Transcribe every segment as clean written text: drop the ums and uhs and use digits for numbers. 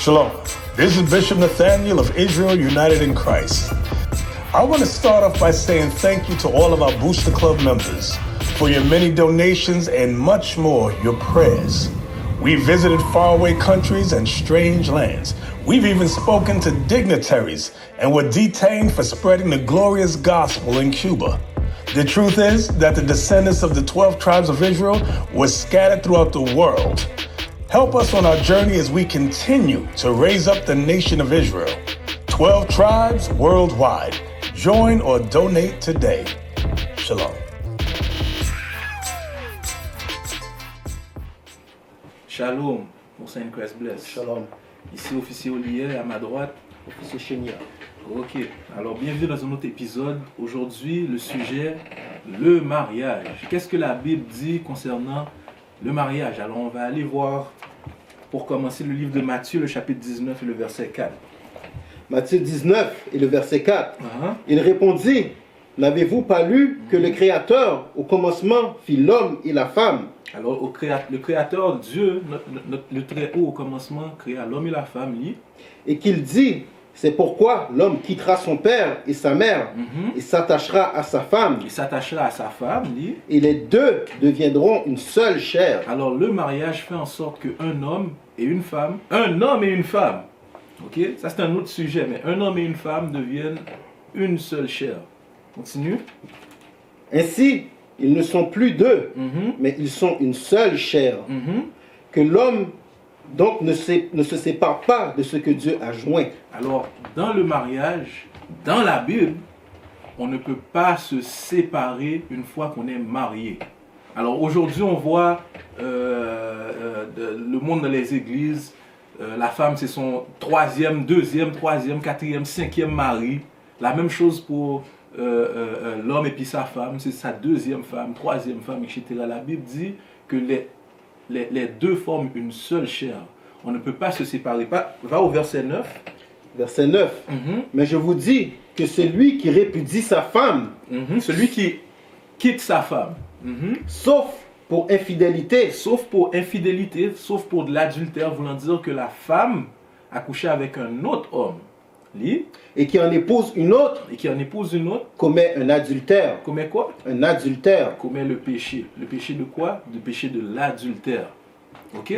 Shalom. This is Bishop Nathaniel of Israel United in Christ. I want to start off by saying thank you to all of our Booster Club members for your many donations and much more, your prayers. We visited faraway countries and strange lands. We've even spoken to dignitaries and were detained for spreading the glorious gospel in Cuba. The truth is that the descendants of the 12 tribes of Israel were scattered throughout the world. Help us on our journey as we continue to raise up the nation of Israel. 12 tribes worldwide. Join or donate today. Shalom. Shalom, mon Saint Christ bless. Shalom. Ici, officier Olivier, à ma droite. Officier Chenia. Ok, alors bienvenue dans un autre épisode. Aujourd'hui, le sujet, le mariage. Qu'est-ce que la Bible dit concernant le mariage? Alors, on va aller voir, pour commencer, le livre de Matthieu, le chapitre 19 et le verset 4. Matthieu 19 et le verset 4. Uh-huh. Il répondit, n'avez-vous pas lu que le Créateur, au commencement, fit l'homme et la femme? Alors, le Créateur, Dieu, le Très-Haut, au commencement, créa l'homme et la femme, lit. Et qu'il dit, c'est pourquoi l'homme quittera son père et sa mère et s'attachera à sa femme. Il s'attachera à sa femme, lit. Et les deux deviendront une seule chair. Alors, le mariage fait en sorte qu'un homme et une femme, ok, ça c'est un autre sujet, mais un homme et une femme deviennent une seule chair. Continue. Ainsi, ils ne sont plus deux, mais ils sont une seule chair. Que l'homme donc ne se sépare pas de ce que Dieu a joint. Alors, dans le mariage, dans la Bible, on ne peut pas se séparer une fois qu'on est marié. Alors, aujourd'hui, on voit le monde dans les églises. La femme, c'est son troisième, deuxième, troisième, quatrième, cinquième mari. La même chose pour l'homme et puis sa femme. C'est sa deuxième femme, troisième femme, etc. La Bible dit que les deux forment une seule chair. On ne peut pas se séparer. Va au verset 9. Verset 9. Mais je vous dis que celui qui répudie sa femme, celui qui quitte sa femme, sauf pour infidélité, sauf pour de l'adultère, voulant dire que la femme a couché avec un autre homme, et qui en épouse une autre, commet un adultère. Commet quoi? Un adultère. Commet le péché. Le péché de quoi? Le péché de l'adultère. Ok?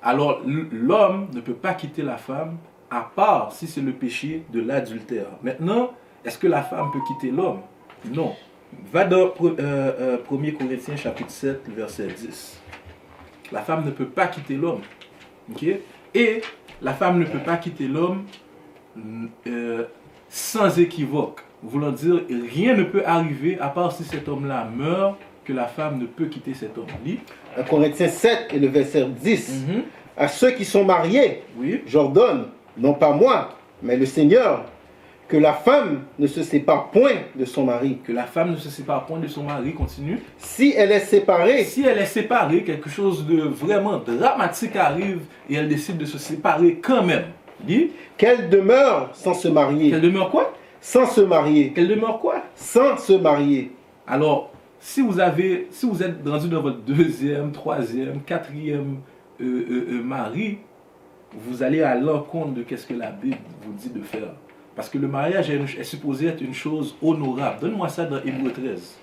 Alors, l'homme ne peut pas quitter la femme, à part si c'est le péché de l'adultère. Maintenant, est-ce que la femme peut quitter l'homme? Non. Va dans 1 Corinthiens chapitre 7, verset 10. La femme ne peut pas quitter l'homme. Ok? Et la femme ne peut pas quitter l'homme sans équivoque. Voulant dire, rien ne peut arriver à part si cet homme-là meurt, que la femme ne peut quitter cet homme. 1 Corinthiens 7 et le verset 10. À ceux qui sont mariés, j'ordonne, non pas moi, mais le Seigneur, que la femme ne se sépare point de son mari. Que la femme ne se sépare point de son mari, continue. Si elle est séparée, quelque chose de vraiment dramatique arrive et elle décide de se séparer quand même. Qu'elle demeure sans se marier. Qu'elle demeure quoi? Sans se marier. Qu'elle demeure quoi? Sans se marier. Alors, si vous êtes rendu dans votre deuxième, troisième, quatrième mari, vous allez à l'encontre de ce que la Bible vous dit de faire. Parce que le mariage est supposé être une chose honorable. Donne-moi ça dans Hébreux 13.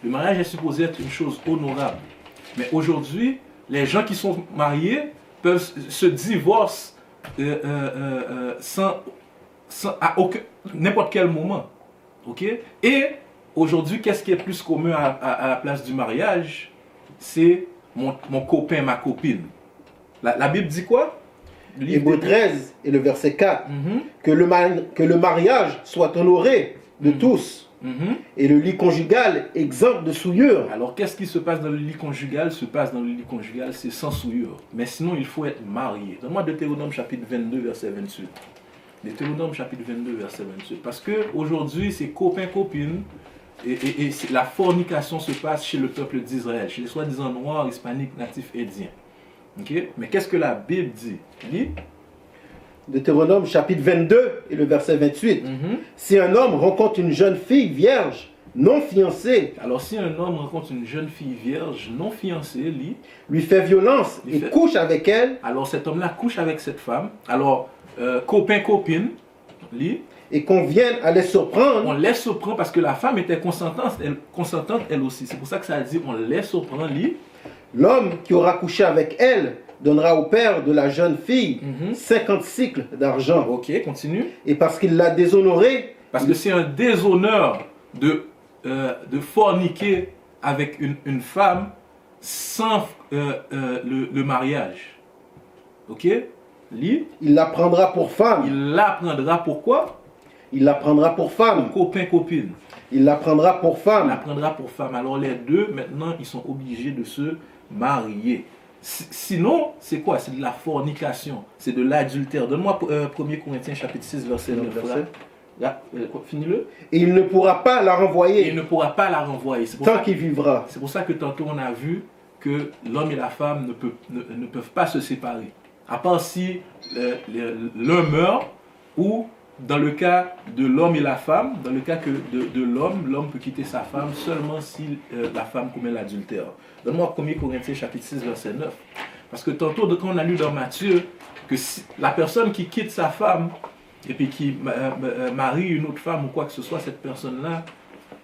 Le mariage est supposé être une chose honorable. Mais aujourd'hui, les gens qui sont mariés peuvent se divorcer à n'importe quel moment. Ok? Et aujourd'hui, qu'est-ce qui est plus commun à la place du mariage? C'est mon copain, ma copine. La Bible dit quoi? Hébreux 13 et le verset 4. Que le mariage soit honoré de tous. et le lit conjugal exempt de souillure. Alors, qu'est-ce qui se passe dans le lit conjugal? Se passe dans le lit conjugal, c'est sans souillure. Mais sinon, il faut être marié. Donne-moi Deutéronome chapitre 22, verset 28. Deutéronome chapitre 22, verset 28. Parce que aujourd'hui, c'est copain-copine. Et la fornication se passe chez le peuple d'Israël, chez les soi-disant noirs, hispaniques, natifs, indiens. Okay? Mais qu'est-ce que la Bible dit? Lis. Deutéronome chapitre 22 et le verset 28. Si un homme rencontre une jeune fille vierge, non fiancée. Alors si un homme rencontre une jeune fille vierge, non fiancée, lit. Lui fait violence et couche avec elle. Alors cet homme-là couche avec cette femme. Alors copain-copine, lit. Et qu'on vienne à les surprendre. On les surprend parce que la femme était consentante elle aussi. C'est pour ça que ça dit on les surprend, lit. L'homme qui aura couché avec elle donnera au père de la jeune fille 50 cycles d'argent. Ok, continue. Et parce qu'il l'a déshonoré. Parce que c'est un déshonneur de forniquer avec une femme sans le mariage. Ok? Lis. Il la prendra pour femme. Il la prendra pour quoi? Il la prendra pour femme. Copain-copine. Il la prendra pour femme. Il la prendra pour femme. Alors les deux, maintenant, ils sont obligés de se marier. Sinon, c'est quoi? C'est de la fornication. C'est de l'adultère. Donne-moi 1 Corinthiens chapitre 6, verset 9. Là, finis-le. Et il ne pourra pas la renvoyer. Et il ne pourra pas la renvoyer. Tant qu'il vivra. C'est pour ça que tantôt on a vu que l'homme et la femme ne peuvent pas se séparer. À part si l'un meurt ou dans le cas de l'homme et la femme, dans le cas que de l'homme peut quitter sa femme seulement si la femme commet l'adultère. Donne-moi 1 Corinthiens chapitre 6, verset 9. Parce que tantôt, quand on a lu dans Matthieu, que si la personne qui quitte sa femme et puis qui marie une autre femme ou quoi que ce soit, cette personne-là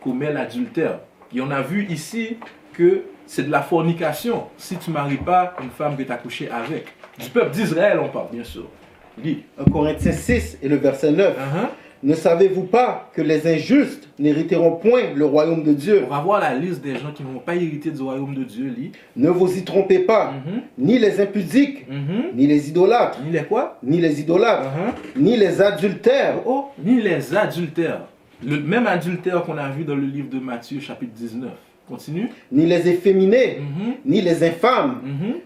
commet l'adultère. Et on a vu ici que c'est de la fornication si tu ne maries pas une femme que tu as couché avec. Du peuple d'Israël, on parle, bien sûr. Lis. 1 Corinthiens 6 et le verset 9. Ne savez-vous pas que les injustes n'hériteront point le royaume de Dieu? On va voir la liste des gens qui ne vont pas hériter du royaume de Dieu. Lis. Ne vous y trompez pas, ni les impudiques, ni les idolâtres, ni les quoi? Ni les idolâtres, ni les adultères. Oh, ni les adultères. Le même adultère qu'on a vu dans le livre de Matthieu, chapitre 19. Continue. Ni les efféminés, ni les infâmes,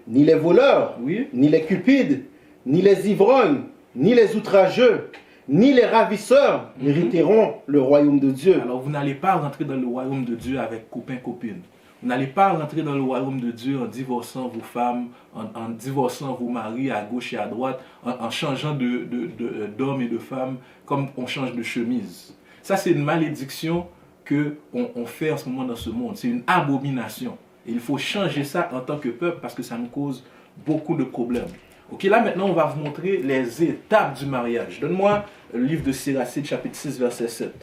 ni les voleurs, ni les cupides, ni les ivrognes, ni les outrageux, ni les ravisseurs n'hériteront le royaume de Dieu. Alors vous n'allez pas rentrer dans le royaume de Dieu avec copain-copine. Vous n'allez pas rentrer dans le royaume de Dieu en divorçant vos femmes, en divorçant vos maris à gauche et à droite, en changeant d'hommes et de femmes comme on change de chemise. Ça, c'est une malédiction qu'on fait en ce moment dans ce monde. C'est une abomination. Et il faut changer ça en tant que peuple parce que ça nous cause beaucoup de problèmes. Ok, là maintenant on va vous montrer les étapes du mariage. Donne-moi le livre de Siracide, chapitre 6, verset 7.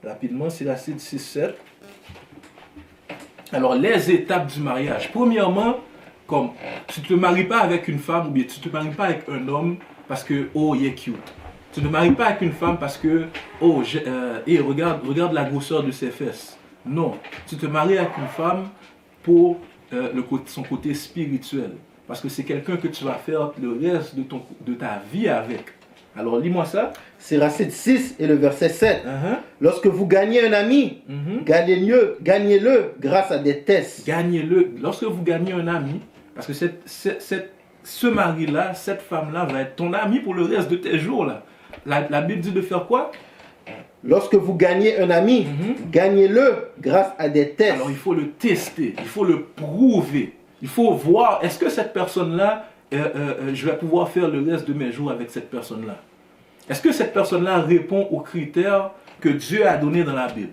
Rapidement, Siracide 6, 7. Alors, les étapes du mariage. Premièrement, comme tu ne te maries pas avec une femme ou bien tu ne te maries pas avec un homme parce que, oh, il est cute. Tu ne te maries pas avec une femme parce que, oh, regarde la grosseur de ses fesses. Non, tu te maries avec une femme pour son côté spirituel. Parce que c'est quelqu'un que tu vas faire le reste de ta vie avec. Alors, lis-moi ça. Siracide 6 et le verset 7. Lorsque vous gagnez un ami, gagnez-le grâce à des tests. Gagnez-le. Lorsque vous gagnez un ami, parce que ce mari-là, cette femme-là va être ton ami pour le reste de tes jours. Là. La Bible dit de faire quoi? Lorsque vous gagnez un ami, gagnez-le grâce à des tests. Alors, il faut le tester, il faut le prouver. Il faut voir, est-ce que cette personne-là, je vais pouvoir faire le reste de mes jours avec cette personne-là? Est-ce que cette personne-là répond aux critères que Dieu a donnés dans la Bible?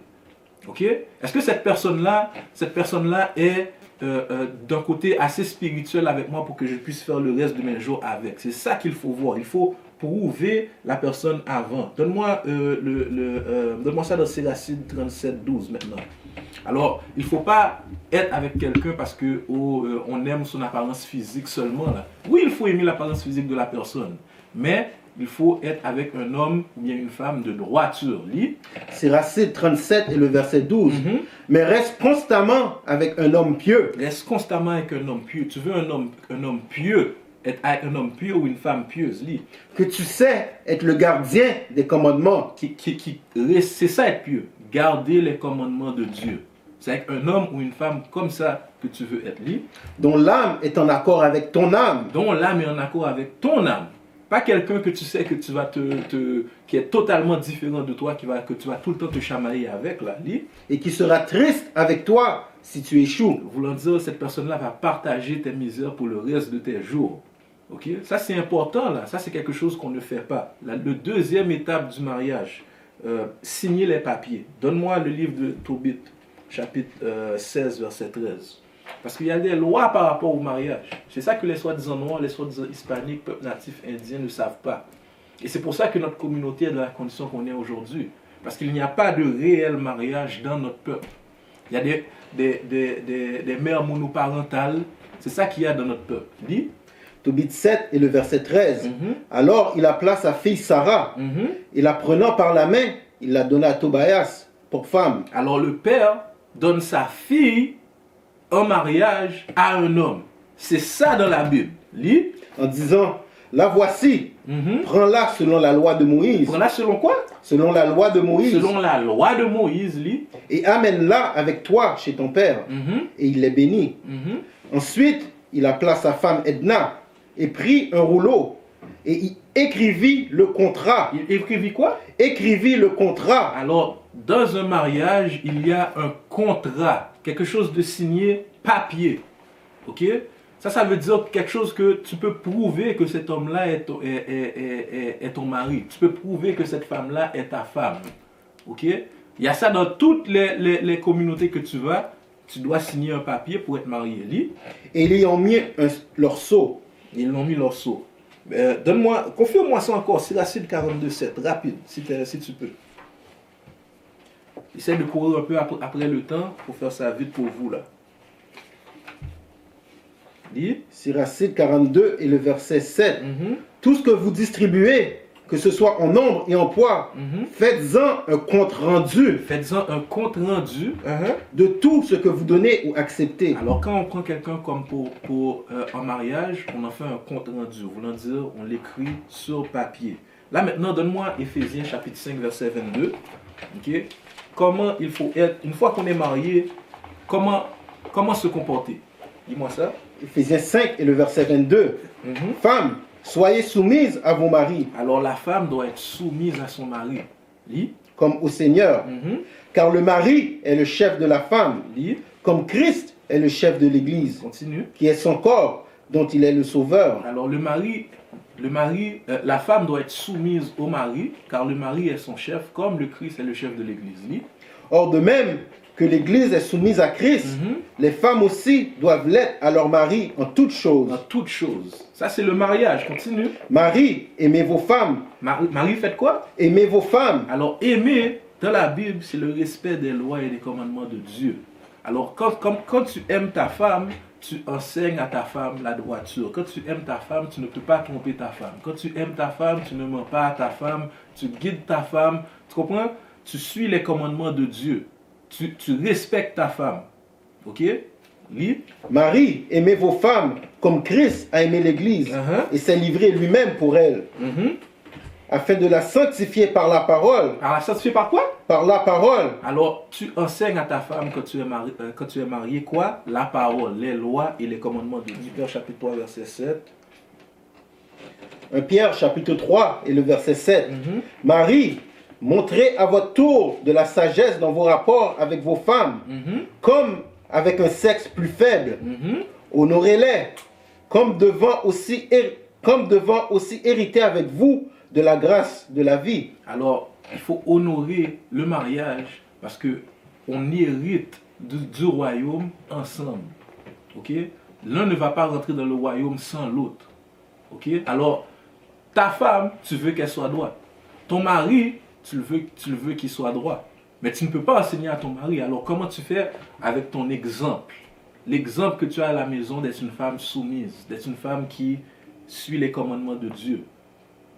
Ok? Est-ce que cette personne-là est d'un côté assez spirituel avec moi pour que je puisse faire le reste de mes jours avec? C'est ça qu'il faut voir. Il faut prouver la personne avant. Donne-moi donne-moi ça dans Siracide 37, 12 maintenant. Alors, il ne faut pas être avec quelqu'un parce que on aime son apparence physique seulement. Là. Oui, il faut aimer l'apparence physique de la personne. Mais il faut être avec un homme ou bien une femme de droiture. Lis. Siracide 37 et le verset 12. Mais reste constamment avec un homme pieux. Reste constamment avec un homme pieux. Tu veux un homme pieux. être avec un homme pieux ou une femme pieuse. Que tu sais être le gardien des commandements. C'est ça être pieux. Garder les commandements de Dieu. C'est avec un homme ou une femme comme ça que tu veux être. Dont l'âme est en accord avec ton âme. Dont l'âme est en accord avec ton âme. Pas quelqu'un que tu sais que tu vas qui est totalement différent de toi, que tu vas tout le temps te chamailler avec là. Et qui sera triste avec toi si tu échoues. Voulant dire, cette personne-là va partager tes misères pour le reste de tes jours. Ok? Ça c'est important là. Ça c'est quelque chose qu'on ne fait pas. Le deuxième étape du mariage, signer les papiers. Donne-moi le livre de Tobit, chapitre 16, verset 13. Parce qu'il y a des lois par rapport au mariage. C'est ça que les soi-disant noirs, les soi-disant hispaniques, peuples natifs indiens ne savent pas. Et c'est pour ça que notre communauté est dans la condition qu'on est aujourd'hui. Parce qu'il n'y a pas de réel mariage dans notre peuple. Il y a des mères monoparentales. C'est ça qu'il y a dans notre peuple. Dis. Tobit 7 et le verset 13. Alors il appela sa fille Sarah. Et la prenant par la main, il la donna à Tobias pour femme. Alors le père donne sa fille en mariage à un homme. C'est ça dans la Bible. Lis. En disant, la voici, prends-la selon la loi de Moïse. Prends-la selon quoi? Selon la loi de Moïse. Selon la loi de Moïse, lis. Et amène-la avec toi chez ton père. Et il les bénit. Ensuite, il appela sa femme Edna et prit un rouleau et il écrivit le contrat. Il écrivit quoi? Écrivit le contrat. Alors, dans un mariage, il y a un contrat. Quelque chose de signé, papier. Ok? Ça veut dire quelque chose que tu peux prouver que cet homme-là est ton mari. Tu peux prouver que cette femme-là est ta femme. Ok? Il y a ça dans toutes les communautés que tu vas. Tu dois signer un papier pour être marié. Lis. Et ils y ont mis leur sceau. Ils ont mis leur sceau. Confirme-moi ça encore. Siracide 42,7. Rapide, si tu peux. Essaye de courir un peu après le temps pour faire ça vite pour vous là. Dis. Siracide 42 et le verset 7. Tout ce que vous distribuez, que ce soit en nombre et en poids, faites-en un compte rendu. Faites-en un compte rendu de tout ce que vous donnez ou acceptez. Alors quand on prend quelqu'un comme pour un mariage, on en fait un compte rendu. Voulant dire, on l'écrit sur papier. Là maintenant, donne-moi Éphésiens chapitre 5 verset 22. Ok? Comment il faut être, une fois qu'on est marié, comment se comporter? Dis-moi ça. Éphésiens 5 et le verset 22. Femmes, soyez soumises à vos maris. Alors la femme doit être soumise à son mari. Lis. Comme au Seigneur. Car le mari est le chef de la femme. Lis. Comme Christ est le chef de l'Église. Continue. Qui est son corps, dont il est le sauveur. Alors la femme doit être soumise au mari, car le mari est son chef, comme le Christ est le chef de l'Église. Lis. Or de même que l'Église est soumise à Christ, les femmes aussi doivent l'être à leur mari en toutes choses. En toutes choses. Ça c'est le mariage. Continue. Marie, aimez vos femmes. Marie, faites quoi? Aimez vos femmes. Alors aimer, dans la Bible, c'est le respect des lois et des commandements de Dieu. Alors quand tu aimes ta femme, tu enseignes à ta femme la droiture. Quand tu aimes ta femme, tu ne peux pas tromper ta femme. Quand tu aimes ta femme, tu ne mens pas à ta femme. Tu guides ta femme. Tu comprends? Tu suis les commandements de Dieu. Tu respectes ta femme. Ok? Lis. Marie, aimez vos femmes comme Christ a aimé l'Église et s'est livré lui-même pour elle. Afin de la sanctifier par la parole. Alors, la sanctifier par quoi? Par la parole. Alors, tu enseignes à ta femme quand tu es marié quoi? La parole, les lois et les commandements de Dieu. Pierre chapitre 3, verset 7. 1 Pierre chapitre 3 et le verset 7. Marie, montrez à votre tour de la sagesse dans vos rapports avec vos femmes, comme avec un sexe plus faible. Honorez-les, comme devant aussi hériter avec vous de la grâce de la vie. Alors, il faut honorer le mariage parce que on hérite du royaume ensemble. Ok? L'un ne va pas rentrer dans le royaume sans l'autre. Ok? Alors, ta femme, tu veux qu'elle soit droite. Ton mari, tu le veux qu'il soit droit. Mais tu ne peux pas enseigner à ton mari. Alors, comment tu fais? Avec ton exemple. L'exemple que tu as à la maison d'être une femme soumise, d'être une femme qui suit les commandements de Dieu.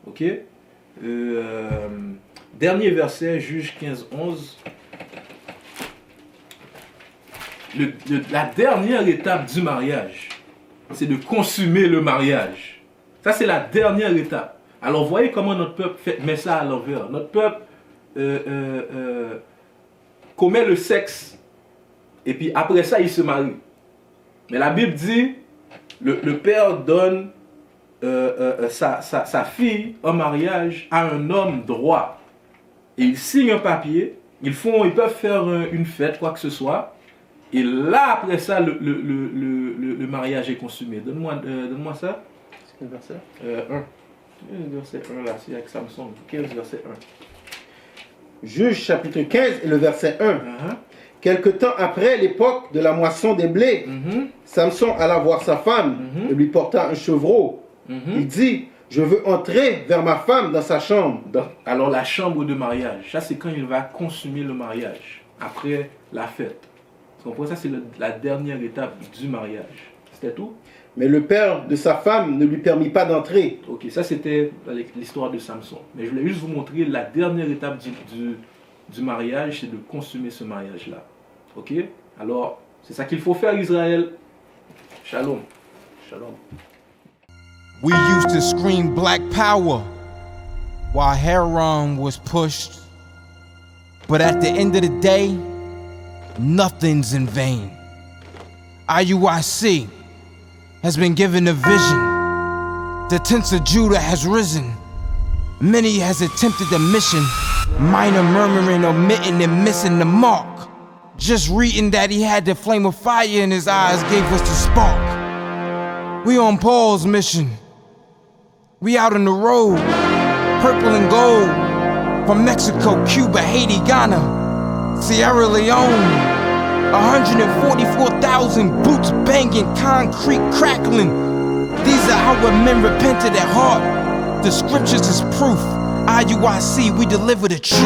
Ok? Dernier verset, Juge 15, 11. La dernière étape du mariage. c'est de consommer le mariage. Ça, c'est la dernière étape. Alors, voyez comment notre peuple met ça à l'envers. Notre peuple commet le sexe, et puis après ça, il se marie. Mais la Bible dit, le père donne sa fille en mariage à un homme droit. Et ils signent un papier, ils peuvent faire une fête, quoi que ce soit. Et là, après ça, le mariage est consommé. Donne-moi ça. C'est quel verset 1. Verset 1 là, c'est avec Samson. 15, verset 1. Juge chapitre 15 et le verset 1. Quelque temps après l'époque de la moisson des blés, Samson alla voir sa femme et lui porta un chevreau. Il dit, je veux entrer vers ma femme dans sa chambre. Alors la chambre de mariage, ça c'est quand il va consommer le mariage, après la fête. Vous comprenez, ça c'est la dernière étape du mariage. C'était tout? Mais le père de sa femme ne lui permit pas d'entrer. Ok, ça c'était l'histoire de Samson. Mais je voulais juste vous montrer la dernière étape du mariage, c'est de consommer ce mariage-là. Ok? Alors, c'est ça qu'il faut faire, Israël. Shalom. Shalom. We used to scream black power while Heron was pushed. But at the end of the day, nothing's in vain. IUIC has been given a vision. The tents of Judah has risen. Many has attempted the mission. Minor murmuring, omitting, and missing the mark. Just reading that he had the flame of fire in his eyes gave us the spark. We on Paul's mission. We out on the road, purple and gold. From Mexico, Cuba, Haiti, Ghana, Sierra Leone. 144,000 boots banging, concrete crackling. These are our men repented at heart. The scriptures is proof. IUIC, we deliver the truth.